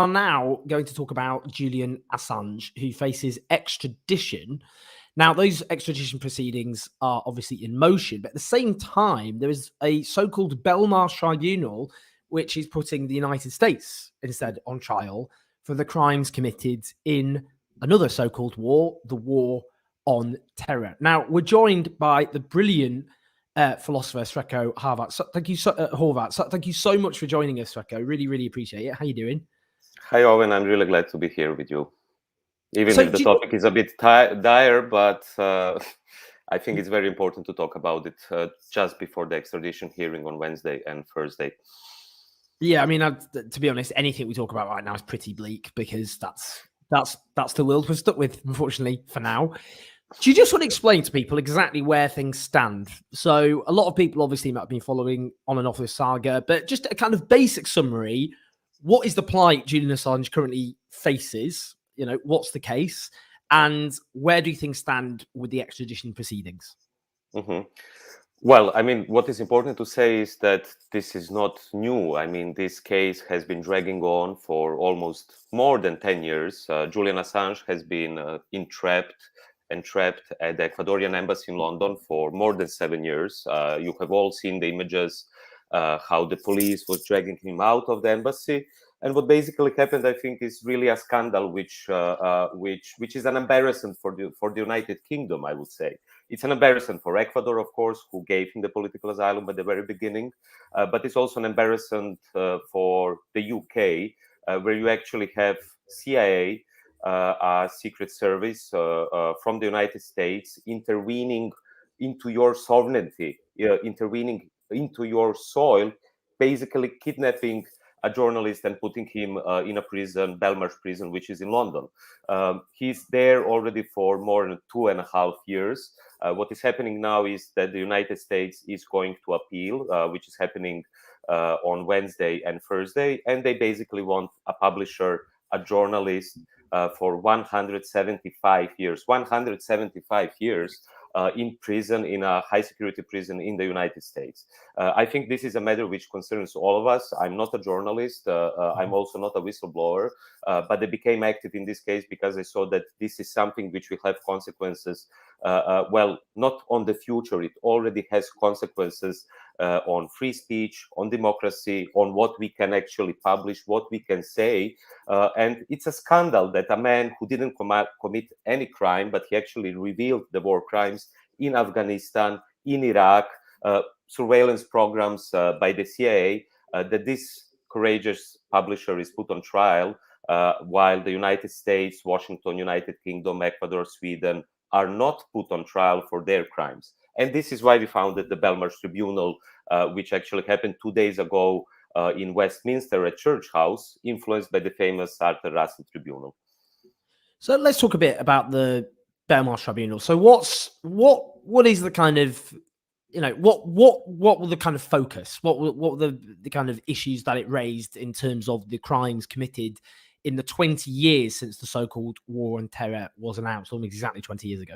are now going to talk about Julian Assange, who faces extradition. Now, those extradition proceedings are obviously in motion, but at the same time, there is a so-called Belmar tribunal, which is putting the United States instead on trial for the crimes committed in another so-called war, the war on terror. Now, we're joined by the brilliant philosopher Srecko Horvat. So, thank you, Horvat. So, thank you so much for joining us, Srecko. Really, really appreciate it. How you doing? Hi, Owen. I'm really glad to be here with you. Even if the topic is a bit dire, but I think it's very important to talk about it just before the extradition hearing on Wednesday and Thursday. Yeah, I mean, to be honest, anything we talk about right now is pretty bleak because that's the world we're stuck with, unfortunately, for now. Do you just want to explain to people exactly where things stand? So a lot of people obviously might have been following on and off this saga, but just a kind of basic summary. What is the plight Julian Assange currently faces? You know, what's the case? And where do things stand with the extradition proceedings? Mm-hmm. Well, I mean, what is important to say is that this is not new. I mean, this case has been dragging on for almost more than 10 years. Julian Assange has been entrapped at the Ecuadorian embassy in London for more than 7 years. You have all seen the images, how the police was dragging him out of the embassy. And what basically happened, I think, is really a scandal, which is an embarrassment for the United Kingdom, I would say. It's an embarrassment for Ecuador, of course, who gave him the political asylum at the very beginning, but it's also an embarrassment for the UK, where you actually have CIA, a secret service from the United States, intervening into your sovereignty, intervening into your soil, basically kidnapping a journalist and putting him in a prison, Belmarsh prison, which is in London. He's there already for more than 2.5 years. What is happening now is that the United States is going to appeal, which is happening on Wednesday and Thursday, and they basically want a publisher, a journalist, for 175 years. 175 years in prison, in a high security prison in the United States. I think this is a matter which concerns all of us. I'm not a journalist. I'm also not a whistleblower, but I became active in this case because I saw that this is something which will have consequences. Well, not on the future. It already has consequences on free speech, on democracy, on what we can actually publish, what we can say. And it's a scandal that a man who didn't commit any crime, but he actually revealed the war crimes in Afghanistan, in Iraq, surveillance programs by the CIA, that this courageous publisher is put on trial, while the United States, Washington, United Kingdom, Ecuador, Sweden are not put on trial for their crimes. And this is why we founded the Belmarsh Tribunal, which actually happened 2 days ago in Westminster at Church House, influenced by the famous Arthur Russell Tribunal. So let's talk a bit about the Belmarsh Tribunal. So what is the kind of, you know, what were the kind of focus? What were the kind of issues that it raised in terms of the crimes committed in the 20 years since the so-called war on terror was announced, almost exactly 20 years ago?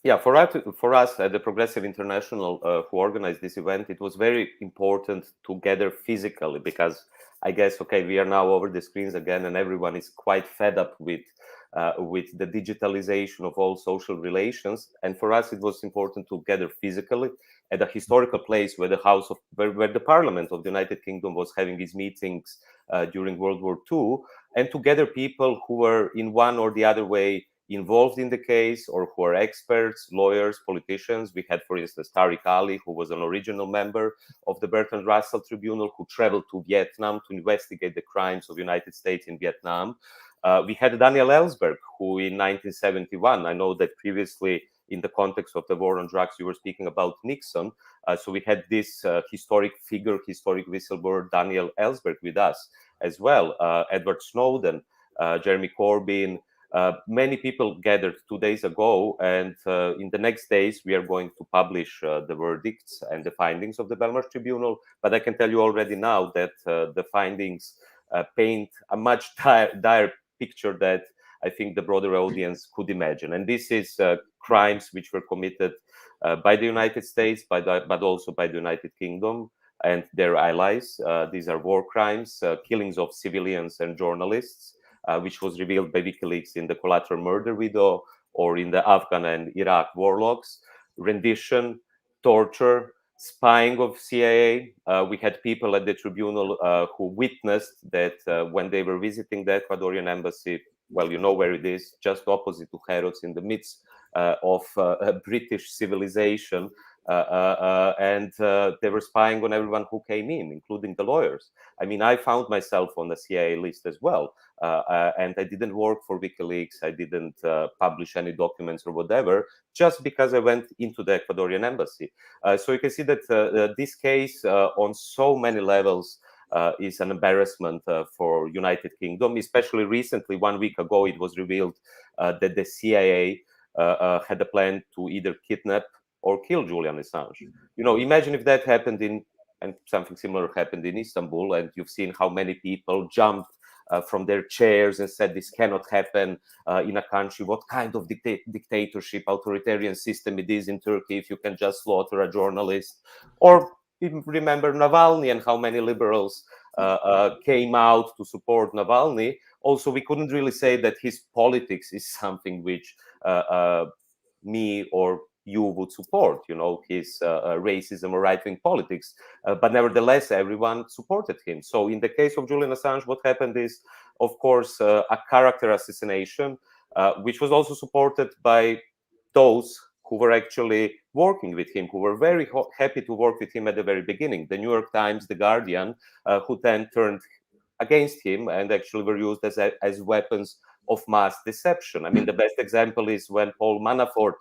Yeah, for us at the Progressive International, who organized this event, it was very important to gather physically, because I guess, okay, we are now over the screens again, and everyone is quite fed up with the digitalization of all social relations. And for us, it was important to gather physically at a historical place where where the Parliament of the United Kingdom was having its meetings during World War II, and to gather people who were in one or the other way involved in the case, or who are experts, lawyers, politicians. We had, for instance, Tariq Ali, who was an original member of the Bertrand Russell Tribunal, who traveled to Vietnam to investigate the crimes of the United States in Vietnam. We had Daniel Ellsberg, who in 1971, I know that previously in the context of the war on drugs, you were speaking about Nixon. So we had this historic figure, historic whistleblower, Daniel Ellsberg, with us as well. Edward Snowden, Jeremy Corbyn, many people gathered 2 days ago, and in the next days we are going to publish the verdicts and the findings of the Belmarsh Tribunal. But I can tell you already now that the findings paint a much dire picture that I think the broader audience could imagine. And this is crimes which were committed by the United States, but also by the United Kingdom. and their allies. These are war crimes, killings of civilians and journalists, which was revealed by WikiLeaks in the collateral murder video or in the Afghan and Iraq war logs, rendition, torture, spying of CIA. We had people at the tribunal who witnessed that when they were visiting the Ecuadorian embassy, well, you know where it is, just opposite to Herods, in the midst of a British civilization. And they were spying on everyone who came in, including the lawyers. I mean, I found myself on the CIA list as well. And I didn't work for WikiLeaks. I didn't publish any documents or whatever, just because I went into the Ecuadorian embassy. So you can see that this case on so many levels is an embarrassment for United Kingdom. Especially recently, 1 week ago, it was revealed that the CIA had a plan to either kidnap or kill Julian Assange. You know, imagine if that happened and something similar happened in Istanbul, and you've seen how many people jumped from their chairs and said this cannot happen in a country. What kind of dictatorship, authoritarian system it is in Turkey if you can just slaughter a journalist? Or remember Navalny and how many liberals came out to support Navalny. Also, we couldn't really say that his politics is something which me or you would support, you know, his racism or right-wing politics. But nevertheless, everyone supported him. So in the case of Julian Assange, what happened is, of course, a character assassination, which was also supported by those who were actually working with him, who were very happy to work with him at the very beginning. The New York Times, The Guardian, who then turned against him and actually were used as weapons of mass deception. I mean, the best example is when Paul Manafort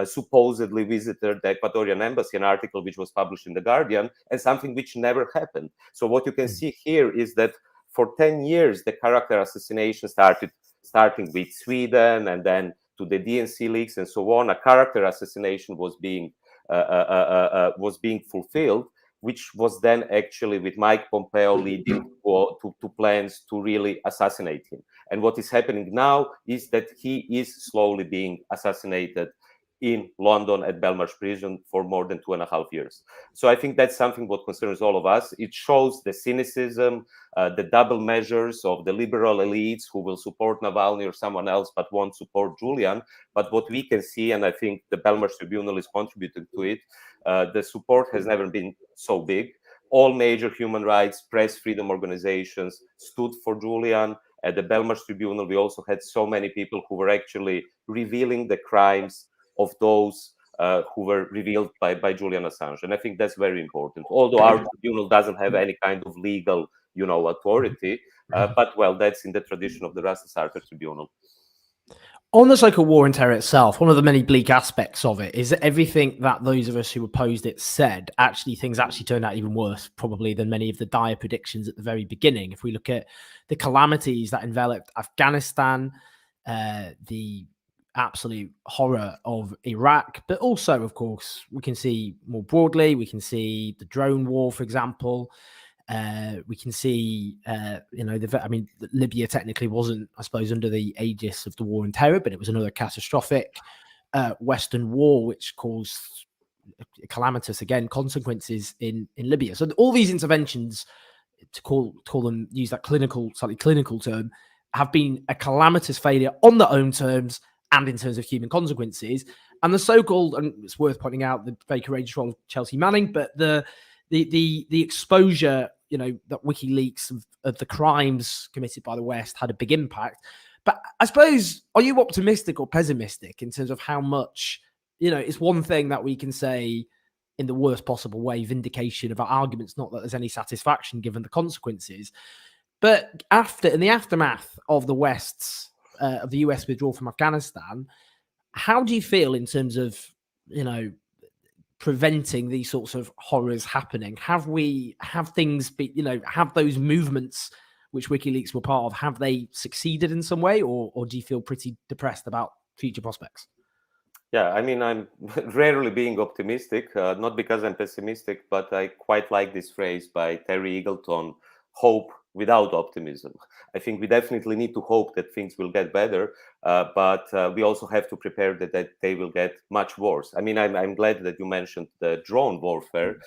supposedly visited the Ecuadorian embassy, an article which was published in The Guardian, and something which never happened. So what you can see here is that for 10 years, the character assassination starting with Sweden and then to the DNC leaks and so on. A character assassination was being fulfilled, which was then actually with Mike Pompeo leading to plans to really assassinate him. And what is happening now is that he is slowly being assassinated in London at Belmarsh prison for more than 2.5 years. So I think that's something what concerns all of us. It shows the cynicism, the double measures of the liberal elites who will support Navalny or someone else but won't support Julian. But what we can see, and I think the Belmarsh Tribunal is contributing to it, the support has never been so big. All major human rights, press freedom organizations stood for Julian. At the Belmarsh Tribunal, we also had so many people who were actually revealing the crimes of those who were revealed by Julian Assange. And I think that's very important. Although our tribunal doesn't have any kind of legal, you know, authority, but well, that's in the tradition of the Russell Sartre Tribunal. On the so-called war on terror itself, one of the many bleak aspects of it is that everything that those of us who opposed it said, things actually turned out even worse, probably, than many of the dire predictions at the very beginning. If we look at the calamities that enveloped Afghanistan, the absolute horror of Iraq, but also, of course, we can see more broadly, we can see the drone war, for example. We can see, Libya technically wasn't, I suppose, under the aegis of the war on terror, but it was another catastrophic Western war, which caused calamitous, again, consequences in Libya. So all these interventions, to call them, use that slightly clinical term, have been a calamitous failure on their own terms and in terms of human consequences. And the so-called, and it's worth pointing out, the very courageous role of Chelsea Manning, but the exposure, you know, that WikiLeaks of the crimes committed by the West had a big impact. But I suppose, are you optimistic or pessimistic in terms of how much, you know, it's one thing that we can say in the worst possible way, vindication of our arguments, not that there's any satisfaction given the consequences. But in the aftermath of the of the US withdrawal from Afghanistan, how do you feel in terms of, you know, preventing these sorts of horrors happening? Have those movements which WikiLeaks were part of, have they succeeded in some way, or do you feel pretty depressed about future prospects? Yeah, I mean, I'm rarely being optimistic, not because I'm pessimistic, but I quite like this phrase by Terry Eagleton: hope without optimism. I think we definitely need to hope that things will get better, but we also have to prepare that they will get much worse. I mean, I'm glad that you mentioned the drone warfare,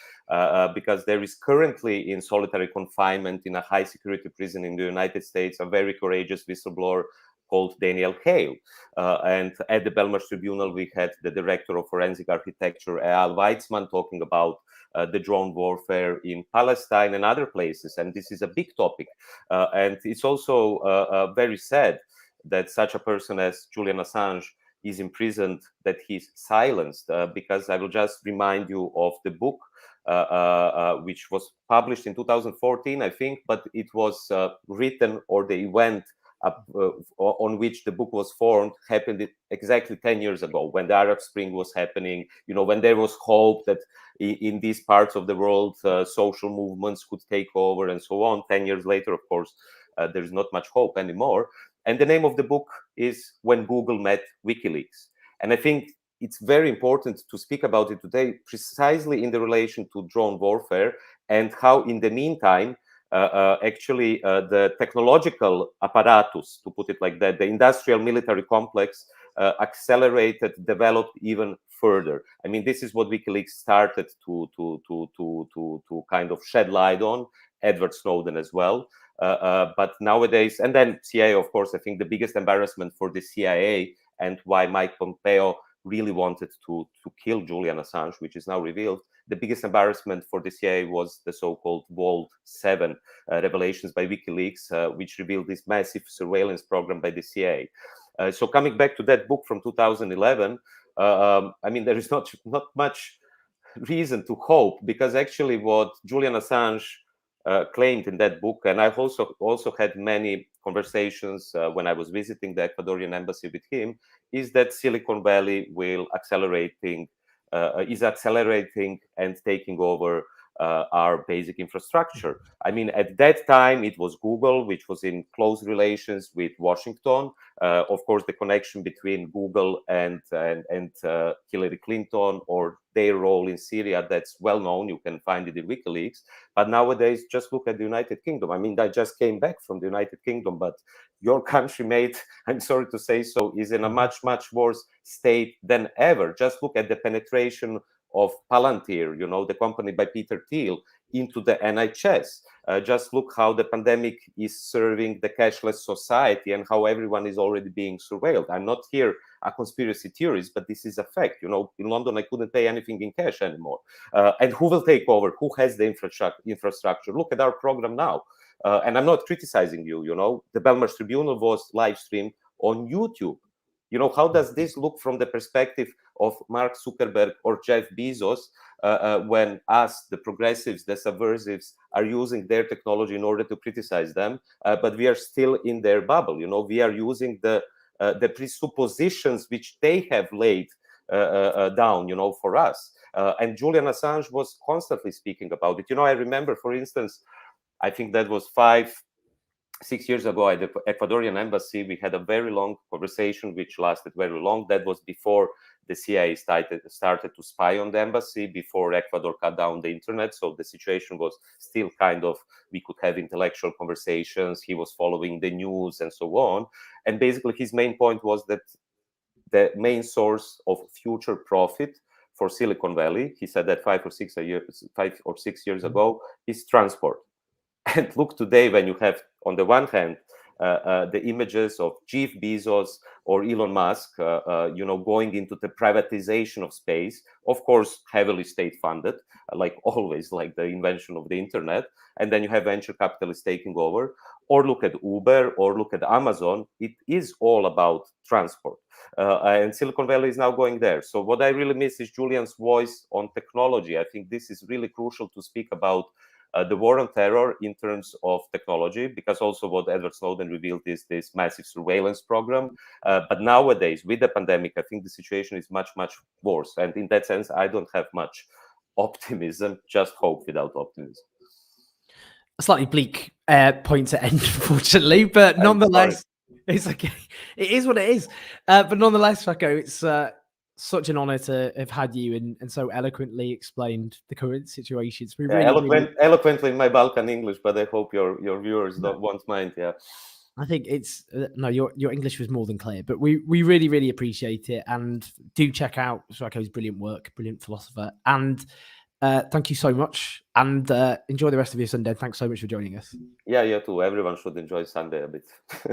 because there is currently in solitary confinement in a high security prison in the United States a very courageous whistleblower called Daniel Hale. And at the Belmarsh Tribunal, we had the director of forensic architecture, Eyal Weizman, talking about the drone warfare in Palestine and other places. And this is a big topic. And it's also very sad that such a person as Julian Assange is imprisoned, that he's silenced, because I will just remind you of the book, which was published in 2014, I think, but it was written, or the event on which the book was formed happened exactly 10 years ago, when the Arab Spring was happening, when there was hope that in these parts of the world social movements could take over and so on. 10 years later, of course, there's not much hope anymore. And the name of the book is When Google Met WikiLeaks. And I think it's very important to speak about it today, precisely in the relation to drone warfare, and how in the meantime, actually the technological apparatus, to put it like that, the industrial military complex accelerated, developed even further. I mean, this is what WikiLeaks started to kind of shed light on, Edward Snowden as well. But nowadays, and then CIA, of course, I think the biggest embarrassment for the CIA, and why Mike Pompeo really wanted to kill Julian Assange, which is now revealed, the biggest embarrassment for the CIA was the so-called Vault 7 revelations by WikiLeaks, which revealed this massive surveillance program by the CIA. So coming back to that book from 2011, I mean, there is not much reason to hope, because actually what Julian Assange claimed in that book, and I've also had many conversations when I was visiting the Ecuadorian embassy with him, is that Silicon Valley is accelerating and taking over our basic infrastructure. I mean, at that time, it was Google, which was in close relations with Washington. Of course, the connection between Google and Hillary Clinton, or their role in Syria, that's well known. You can find it in WikiLeaks. But nowadays, just look at the United Kingdom. I mean, I just came back from the United Kingdom, but your country, mate, I'm sorry to say so, is in a much, much worse state than ever. Just look at the penetration of Palantir, the company by Peter Thiel, into the NHS. Just look how the pandemic is serving the cashless society and how everyone is already being surveilled. I'm not here a conspiracy theorist, but this is a fact. In London, I couldn't pay anything in cash anymore. And who will take over? Who has the infrastructure? Look at our program now. And I'm not criticizing you, the Belmarsh Tribunal was live streamed on YouTube. How does this look from the perspective of Mark Zuckerberg or Jeff Bezos, when us, the progressives, the subversives, are using their technology in order to criticize them, but we are still in their bubble? We are using the presuppositions which they have laid down, for us. And Julian Assange was constantly speaking about it. I remember, for instance, I think that was 6 years ago at the Ecuadorian embassy, we had a very long conversation, which lasted very long. That was before the CIA started to spy on the embassy, before Ecuador cut down the internet. So the situation was still kind of, we could have intellectual conversations. He was following the news and so on. And basically his main point was that the main source of future profit for Silicon Valley, he said that 5 or 6 years ago, is transport. And look today, when you have, on the one hand, the images of Jeff Bezos or Elon Musk, going into the privatization of space, of course, heavily state-funded, like always, like the invention of the internet. And then you have venture capitalists taking over. Or look at Uber, or look at Amazon. It is all about transport. And Silicon Valley is now going there. So what I really miss is Julian's voice on technology. I think this is really crucial to speak about the war on terror in terms of technology, because also what Edward Snowden revealed is this massive surveillance program. But nowadays, with the pandemic, I think the situation is much, much worse. And in that sense, I don't have much optimism, just hope without optimism. A slightly bleak point to end, unfortunately, but nonetheless, it's okay. It is what it is. But nonetheless, Srecko, such an honor to have had you and so eloquently explained the current situation. It's been Yeah, eloquently in my Balkan English, but I hope your viewers won't mind. Yeah. I think it's no, your English was more than clear, but we really appreciate it, and do check out Srecko's brilliant work, brilliant philosopher, and thank you so much, and enjoy the rest of your Sunday. Thanks so much for joining us. Yeah, you too. Everyone should enjoy Sunday a bit.